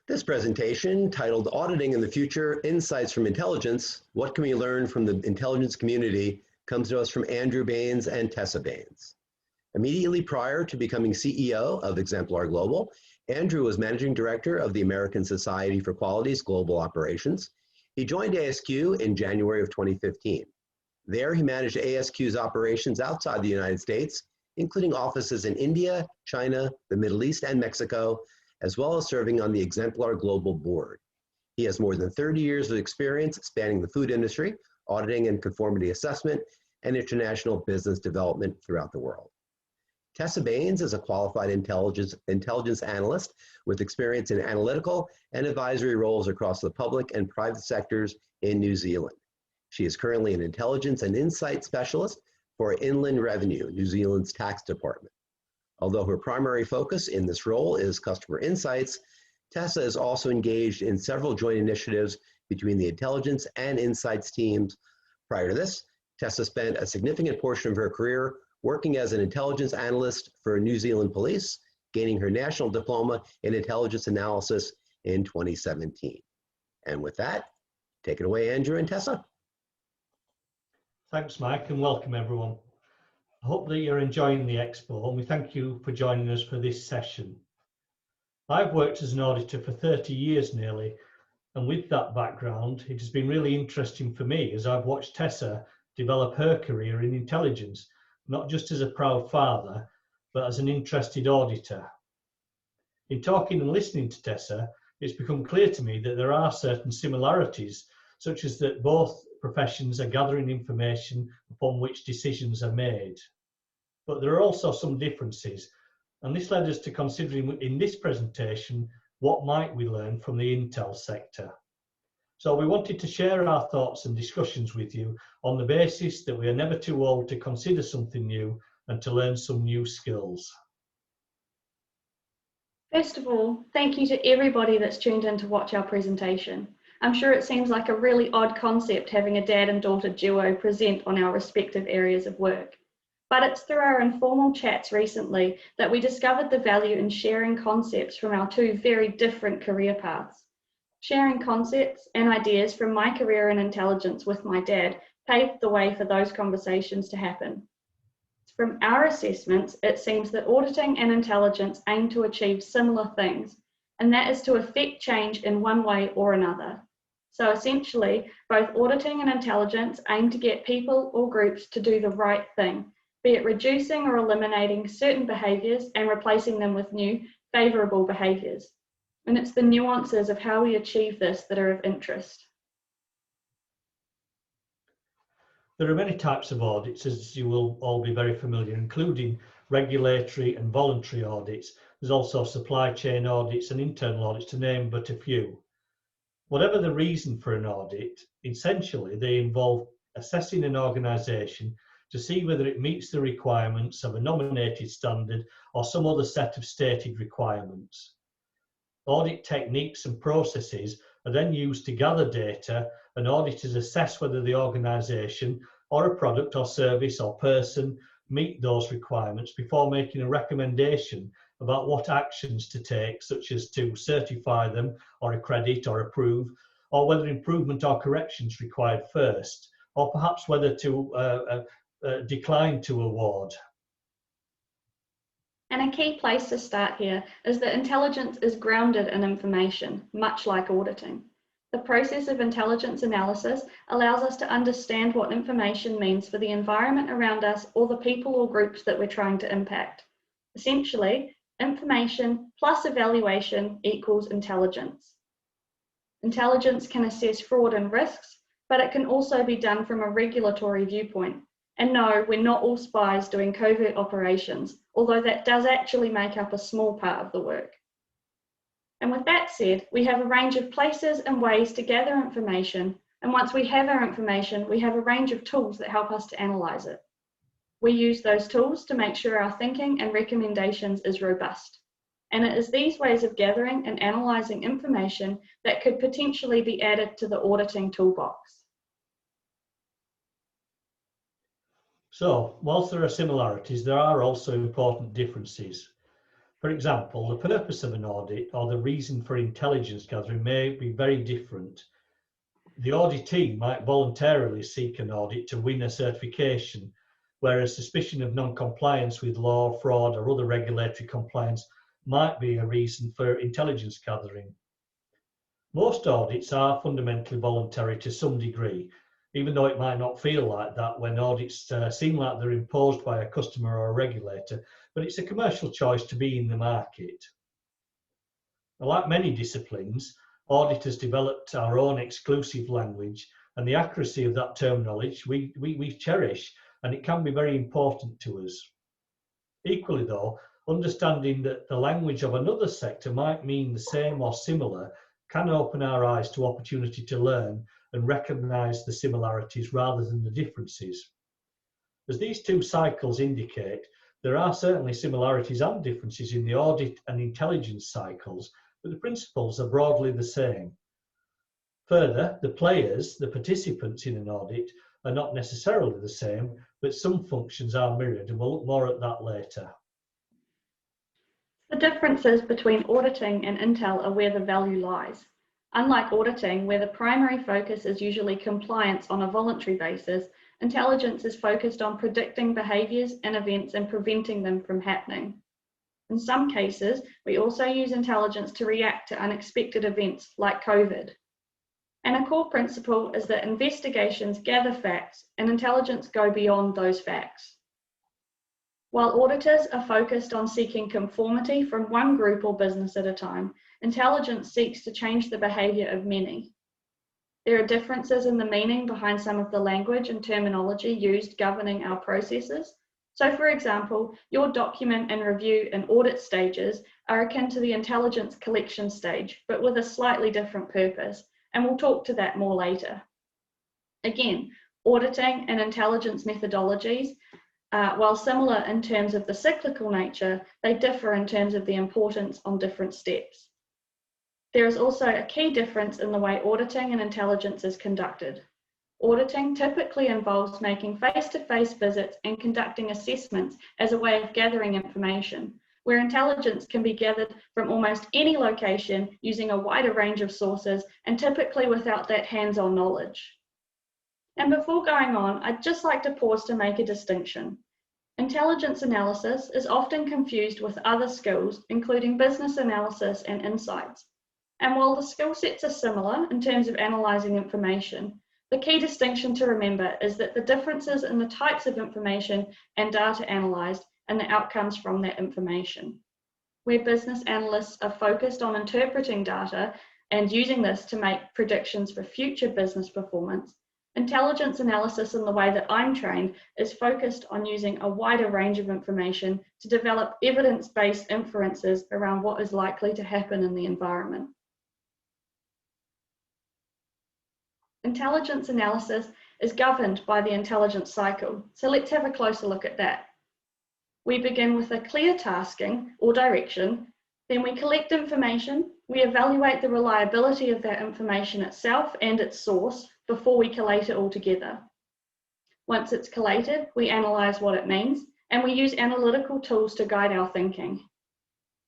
This presentation, titled Auditing in the Future, Insights from Intelligence, What Can We Learn from the Intelligence Community, comes to us from Andrew Baines and Tessa Baines. Immediately prior to becoming CEO of Exemplar Global, Andrew was Managing Director of the American Society for Quality's Global Operations. He joined ASQ in January of 2015. There, he managed ASQ's operations outside the United States, including offices in India, China, the Middle East, and Mexico, as well as serving on the Exemplar Global Board. He has more than 30 years of experience spanning the food industry, auditing and conformity assessment, and international business development throughout the world. Tessa Baines is a qualified intelligence analyst with experience in analytical and advisory roles across the public and private sectors in New Zealand. She is currently an intelligence and insight specialist for Inland Revenue, New Zealand's tax department. Although her primary focus in this role is customer insights, Tessa is also engaged in several joint initiatives between the intelligence and insights teams. Prior to this, Tessa spent a significant portion of her career working as an intelligence analyst for New Zealand Police, gaining her national diploma in intelligence analysis in 2017. And with that, take it away, Andrew and Tessa. Thanks, Mike, and welcome everyone. I hope that you're enjoying the expo, and we thank you for joining us for this session. I've worked as an auditor for 30 years nearly, and with that background, it has been really interesting for me as I've watched Tessa develop her career in intelligence, not just as a proud father, but as an interested auditor. In talking and listening to Tessa, it's become clear to me that there are certain similarities, such as that both professions are gathering information upon which decisions are made. But there are also some differences, and this led us to considering in this presentation what might we learn from the intel sector. So we wanted to share our thoughts and discussions with you on the basis that we are never too old to consider something new and to learn some new skills. First of all, thank you to everybody that's tuned in to watch our presentation. I'm sure it seems like a really odd concept having a dad and daughter duo present on our respective areas of work. But it's through our informal chats recently that we discovered the value in sharing concepts from our two very different career paths. Sharing concepts and ideas from my career in intelligence with my dad paved the way for those conversations to happen. From our assessments, it seems that auditing and intelligence aim to achieve similar things, and that is to effect change in one way or another. So essentially, both auditing and intelligence aim to get people or groups to do the right thing, be it reducing or eliminating certain behaviours and replacing them with new, favourable behaviours. And it's the nuances of how we achieve this that are of interest. There are many types of audits, as you will all be very familiar, including regulatory and voluntary audits. There's also supply chain audits and internal audits, to name but a few. Whatever the reason for an audit, essentially they involve assessing an organisation to see whether it meets the requirements of a nominated standard or some other set of stated requirements. Audit techniques and processes are then used to gather data, and auditors assess whether the organisation or a product or service or person meet those requirements before making a recommendation about what actions to take, such as to certify them or accredit or approve, or whether improvement or corrections required first, or perhaps whether to decline to award. And a key place to start here is that intelligence is grounded in information, much like auditing. The process of intelligence analysis allows us to understand what information means for the environment around us or the people or groups that we're trying to impact. Essentially, information plus evaluation equals intelligence. Intelligence can assess fraud and risks, but it can also be done from a regulatory viewpoint. And no, we're not all spies doing covert operations, although that does actually make up a small part of the work. And with that said, we have a range of places and ways to gather information, and once we have our information, we have a range of tools that help us to analyse it. We use those tools to make sure our thinking and recommendations is robust. And it is these ways of gathering and analysing information that could potentially be added to the auditing toolbox. So, whilst there are similarities, there are also important differences. For example, the purpose of an audit or the reason for intelligence gathering may be very different. The auditee might voluntarily seek an audit to win a certification, whereas suspicion of non-compliance with law, fraud, or other regulatory compliance might be a reason for intelligence gathering. Most audits are fundamentally voluntary to some degree, even though it might not feel like that when audits seem like they're imposed by a customer or a regulator, but it's a commercial choice to be in the market. Like many disciplines, auditors developed our own exclusive language, and the accuracy of that terminology we cherish, and it can be very important to us. Equally though, understanding that the language of another sector might mean the same or similar can open our eyes to opportunity to learn and recognise the similarities rather than the differences. As these two cycles indicate, there are certainly similarities and differences in the audit and intelligence cycles, but the principles are broadly the same. Further, the players, the participants in an audit, are not necessarily the same, but some functions are mirrored, and we'll look more at that later. The differences between auditing and intel are where the value lies. Unlike auditing, where the primary focus is usually compliance on a voluntary basis, intelligence is focused on predicting behaviours and events and preventing them from happening. In some cases, we also use intelligence to react to unexpected events like COVID. And a core principle is that investigations gather facts and intelligence go beyond those facts. While auditors are focused on seeking conformity from one group or business at a time, intelligence seeks to change the behaviour of many. There are differences in the meaning behind some of the language and terminology used governing our processes. So, for example, your document and review and audit stages are akin to the intelligence collection stage, but with a slightly different purpose, and we'll talk to that more later. Again, auditing and intelligence methodologies, while similar in terms of the cyclical nature, they differ in terms of the importance on different steps. There is also a key difference in the way auditing and intelligence is conducted. Auditing typically involves making face-to-face visits and conducting assessments as a way of gathering information, where intelligence can be gathered from almost any location using a wider range of sources and typically without that hands-on knowledge. And before going on, I'd just like to pause to make a distinction. Intelligence analysis is often confused with other skills, including business analysis and insights. And while the skill sets are similar in terms of analysing information, the key distinction to remember is that the differences in the types of information and data analysed and the outcomes from that information. Where business analysts are focused on interpreting data and using this to make predictions for future business performance, intelligence analysis in the way that I'm trained is focused on using a wider range of information to develop evidence-based inferences around what is likely to happen in the environment. Intelligence analysis is governed by the intelligence cycle, so let's have a closer look at that. We begin with a clear tasking or direction, then we collect information, we evaluate the reliability of that information itself and its source before we collate it all together. Once it's collated, we analyse what it means, and we use analytical tools to guide our thinking.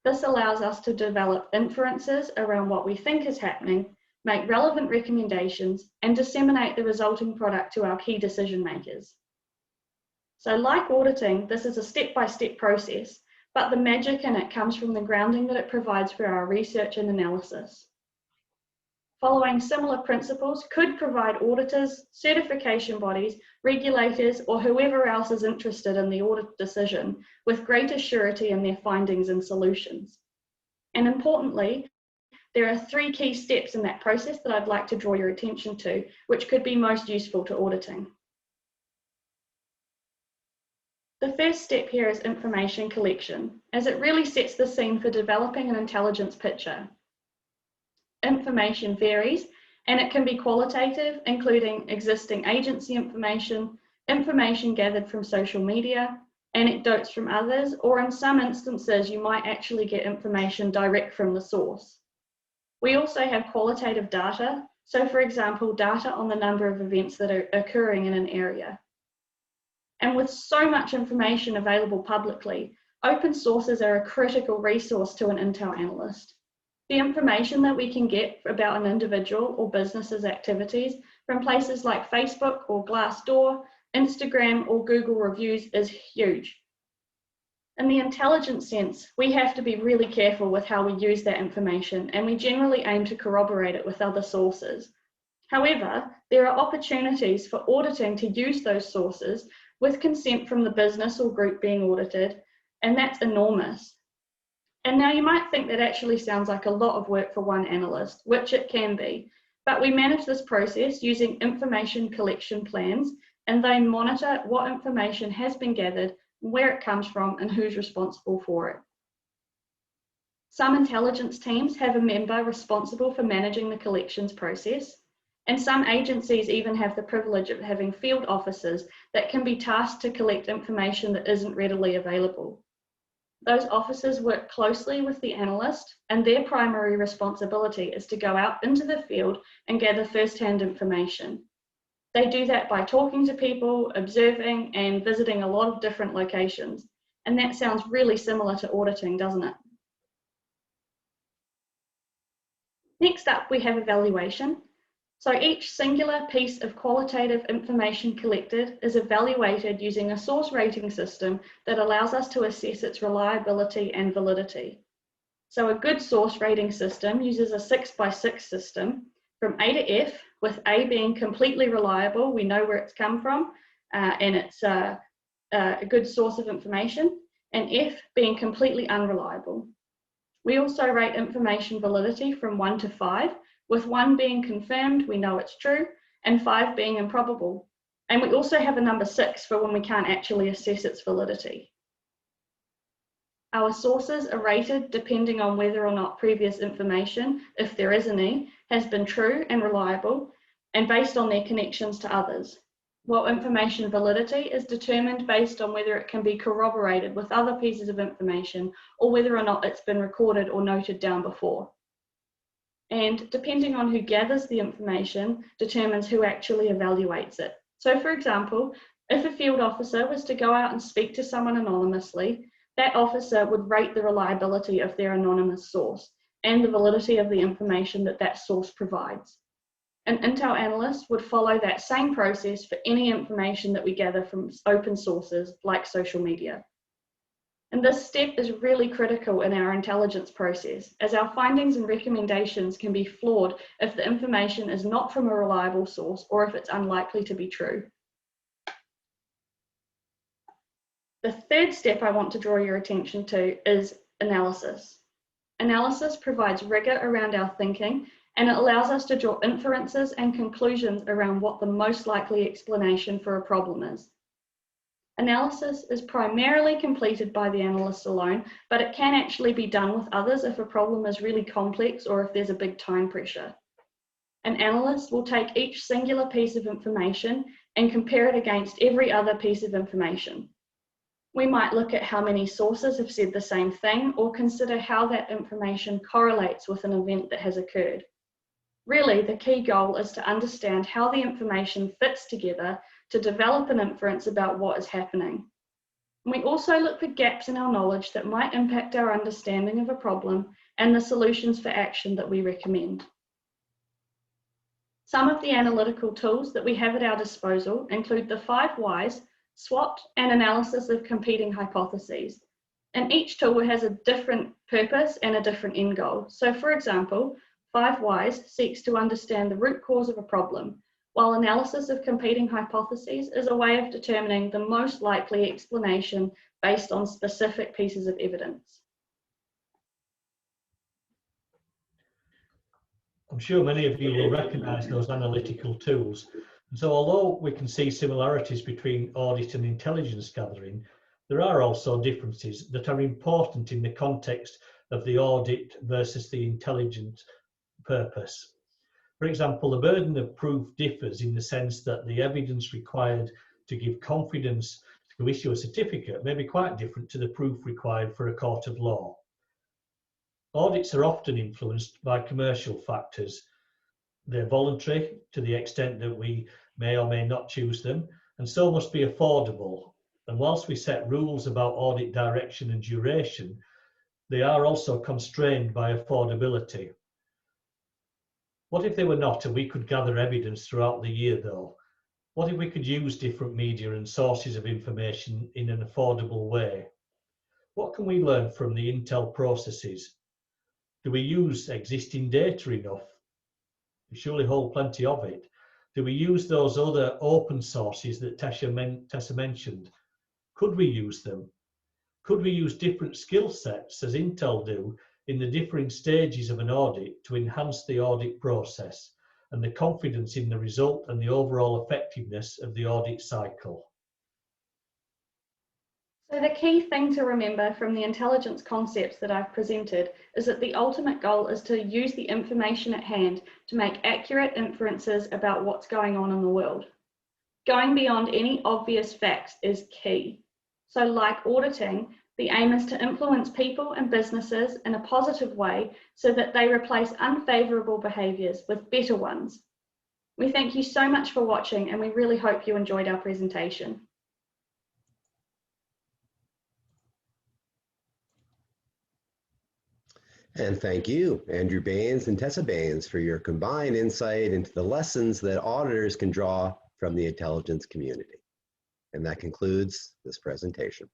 This allows us to develop inferences around what we think is happening, make relevant recommendations, and disseminate the resulting product to our key decision makers. So like auditing, this is a step-by-step process, but the magic in it comes from the grounding that it provides for our research and analysis. Following similar principles could provide auditors, certification bodies, regulators, or whoever else is interested in the audit decision with greater surety in their findings and solutions. And importantly, there are 3 key steps in that process that I'd like to draw your attention to, which could be most useful to auditing. The first step here is information collection, as it really sets the scene for developing an intelligence picture. Information varies, and it can be qualitative, including existing agency information, information gathered from social media, anecdotes from others, or in some instances, you might actually get information direct from the source. We also have qualitative data, so for example, data on the number of events that are occurring in an area. And with so much information available publicly, open sources are a critical resource to an Intel analyst. The information that we can get about an individual or business's activities from places like Facebook or Glassdoor, Instagram or Google reviews is huge. In the intelligence sense, we have to be really careful with how we use that information, and we generally aim to corroborate it with other sources. However, there are opportunities for auditing to use those sources with consent from the business or group being audited, and that's enormous. And now you might think that actually sounds like a lot of work for one analyst, which it can be, but we manage this process using information collection plans, and they monitor what information has been gathered, where it comes from, and who's responsible for it. Some intelligence teams have a member responsible for managing the collections process, and some agencies even have the privilege of having field officers that can be tasked to collect information that isn't readily available. Those officers work closely with the analyst, and their primary responsibility is to go out into the field and gather first-hand information. They do that by talking to people, observing, and visiting a lot of different locations. And that sounds really similar to auditing, doesn't it? Next up, we have evaluation. So each singular piece of qualitative information collected is evaluated using a source rating system that allows us to assess its reliability and validity. So a good source rating system uses a 6x6 system from A to F, with A being completely reliable, we know where it's come from, and it's a good source of information, and F being completely unreliable. We also rate information validity from 1 to 5, with 1 being confirmed, we know it's true, and 5 being improbable. And we also have a number 6 for when we can't actually assess its validity. Our sources are rated depending on whether or not previous information, if there is any, has been true and reliable, and based on their connections to others, while information validity is determined based on whether it can be corroborated with other pieces of information or whether or not it's been recorded or noted down before. And depending on who gathers the information determines who actually evaluates it. So for example, if a field officer was to go out and speak to someone anonymously, that officer would rate the reliability of their anonymous source and the validity of the information that that source provides. An Intel analyst would follow that same process for any information that we gather from open sources like social media. And this step is really critical in our intelligence process, as our findings and recommendations can be flawed if the information is not from a reliable source or if it's unlikely to be true. The third step I want to draw your attention to is analysis. Analysis provides rigor around our thinking, and it allows us to draw inferences and conclusions around what the most likely explanation for a problem is. Analysis is primarily completed by the analyst alone, but it can actually be done with others if a problem is really complex or if there's a big time pressure. An analyst will take each singular piece of information and compare it against every other piece of information. We might look at how many sources have said the same thing or consider how that information correlates with an event that has occurred. Really, the key goal is to understand how the information fits together to develop an inference about what is happening. And we also look for gaps in our knowledge that might impact our understanding of a problem and the solutions for action that we recommend. Some of the analytical tools that we have at our disposal include the 5 whys, SWOT, and analysis of competing hypotheses. And each tool has a different purpose and a different end goal. So for example, 5 whys seeks to understand the root cause of a problem, while analysis of competing hypotheses is a way of determining the most likely explanation based on specific pieces of evidence. I'm sure many of you will recognise those analytical tools. And so although we can see similarities between audit and intelligence gathering, there are also differences that are important in the context of the audit versus the intelligence purpose. For example, the burden of proof differs in the sense that the evidence required to give confidence to issue a certificate may be quite different to the proof required for a court of law. Audits are often influenced by commercial factors. They're voluntary to the extent that we may or may not choose them, and so must be affordable. And whilst we set rules about audit direction and duration, they are also constrained by affordability. What if they were not, and we could gather evidence throughout the year though? What if we could use different media and sources of information in an affordable way? What can we learn from the Intel processes? Do we use existing data enough? We surely hold plenty of it. Do we use those other open sources that Tessa mentioned? Could we use them? Could we use different skill sets, as Intel do, in the differing stages of an audit to enhance the audit process and the confidence in the result and the overall effectiveness of the audit cycle? So the key thing to remember from the intelligence concepts that I've presented is that the ultimate goal is to use the information at hand to make accurate inferences about what's going on in the world. Going beyond any obvious facts is key. So like auditing, the aim is to influence people and businesses in a positive way so that they replace unfavorable behaviors with better ones. We thank you so much for watching, and we really hope you enjoyed our presentation. And thank you, Andrew Baines and Tessa Baines, for your combined insight into the lessons that auditors can draw from the intelligence community. And that concludes this presentation.